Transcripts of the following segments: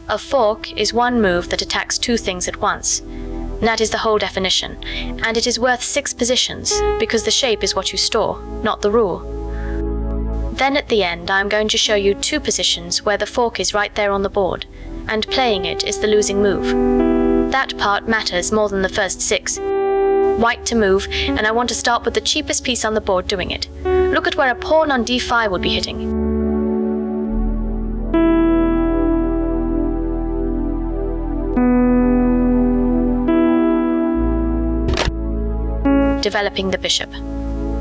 A fork is one move that attacks two things at once. That is the whole definition, and it is worth 6 positions, because the shape is what you store, not the rule. Then at the end I am going to show you 2 positions where the fork is right there on the board, and playing it is the losing move. That part matters more than the first 6. White to move, and I want to start with the cheapest piece on the board doing it. Look at where a pawn on d5 would be hitting. Developing the bishop.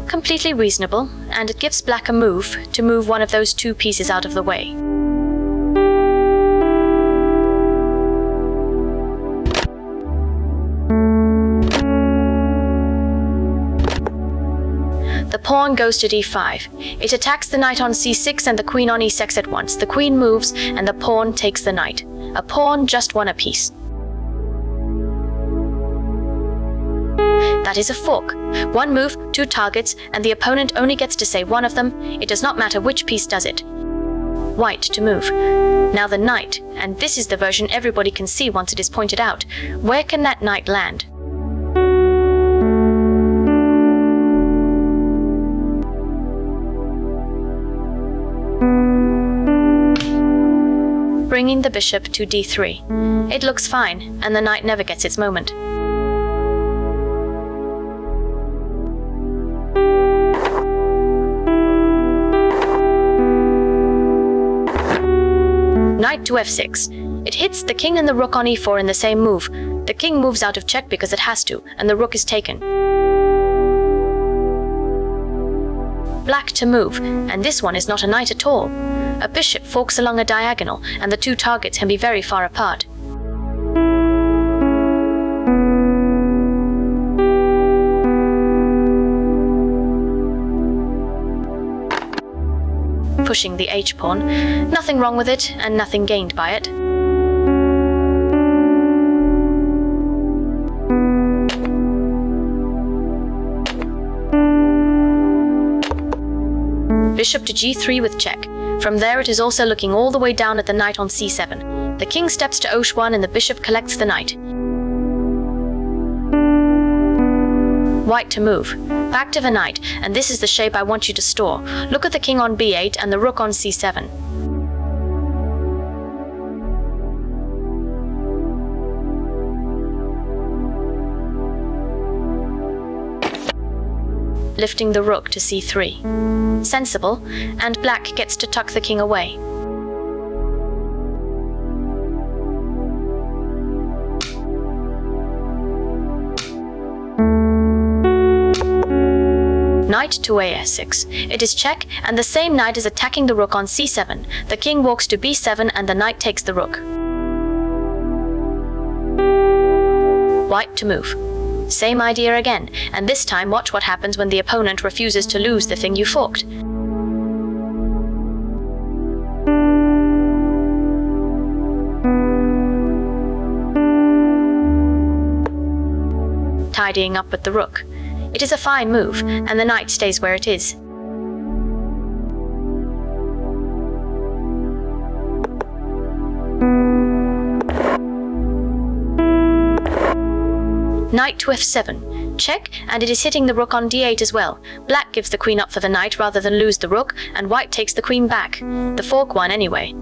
Completely reasonable, and it gives black a move to move one of those 2 pieces out of the way. The pawn goes to d5. It attacks the knight on c6 and the queen on e6 at once. The queen moves, and the pawn takes the knight. A pawn just won a piece. That is a fork. 1 move, 2 targets, and the opponent only gets to say one of them. It does not matter which piece does it. White to move. Now the knight, and this is the version everybody can see once it is pointed out. Where can that knight land? Bringing the bishop to d3. It looks fine, and the knight never gets its moment. Knight to f6. It hits the king and the rook on e4 in the same move. The king moves out of check because it has to, and the rook is taken. Black to move, and this one is not a knight at all. A bishop forks along a diagonal, and the 2 targets can be very far apart. Pushing the h-pawn. Nothing wrong with it, and nothing gained by it. Bishop to g3 with check. From there it is also looking all the way down at the knight on c7. The king steps to h1 and the bishop collects the knight. White to move. Back to the knight, and this is the shape I want you to store. Look at the king on b8 and the rook on c7. Lifting the rook to c3. Sensible, and black gets to tuck the king away. Knight to a6. It is check, and the same knight is attacking the rook on c7. The king walks to b7 and the knight takes the rook. White to move. Same idea again, and this time watch what happens when the opponent refuses to lose the thing you forked. Tidying up with the rook. It is a fine move, and the knight stays where it is. Knight to f7. Check, and it is hitting the rook on d8 as well. Black gives the queen up for the knight rather than lose the rook, and white takes the queen back. The fork won anyway.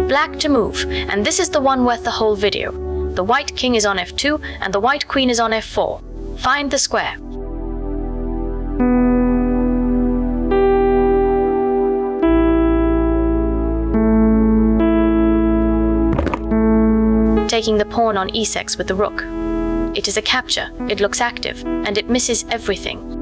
Black to move, and this is the one worth the whole video. The white king is on f2, and the white queen is on f4. Find the square. Taking the pawn on e6 with the rook. It is a capture, it looks active, and it misses everything.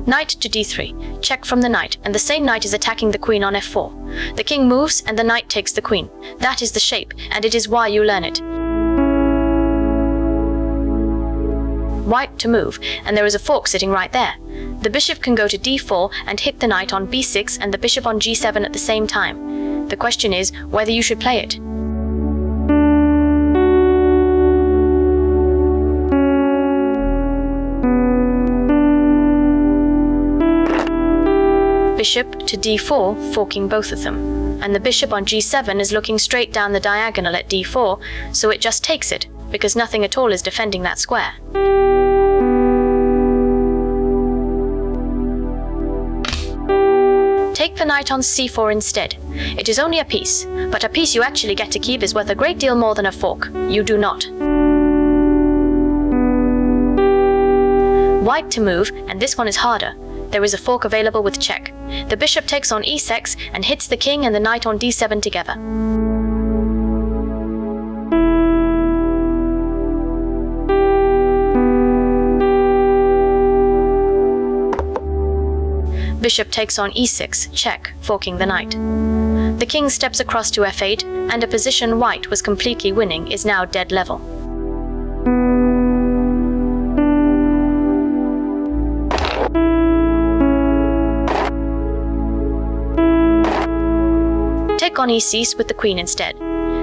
Knight to d3. Check from the knight, and the same knight is attacking the queen on f4. The king moves, and the knight takes the queen. That is the shape, and it is why you learn it. White to move, and there is a fork sitting right there. The bishop can go to d4 and hit the knight on b6 and the bishop on g7 at the same time. The question is whether you should play it. bishop to d4, forking both of them. And the bishop on g7 is looking straight down the diagonal at d4, so it just takes it, because nothing at all is defending that square. Take the knight on c4 instead. It is only a piece, but a piece you actually get to keep is worth a great deal more than a fork. You do not. White to move, and this one is harder. There is a fork available with check. The bishop takes on e6 and hits the king and the knight on d7 together. Bishop takes on e6, check, forking the knight. The king steps across to f8, and a position white was completely winning is now dead level. Take on e6 with the queen instead.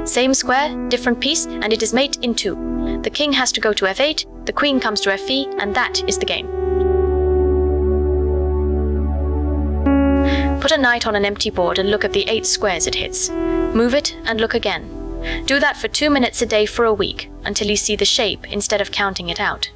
Same square, different piece, and it is mate in 2. The king has to go to f8, the queen comes to fe, and that is the game. Put a knight on an empty board and look at the 8 squares it hits. Move it and look again. Do that for 2 minutes a day for a week, until you see the shape instead of counting it out.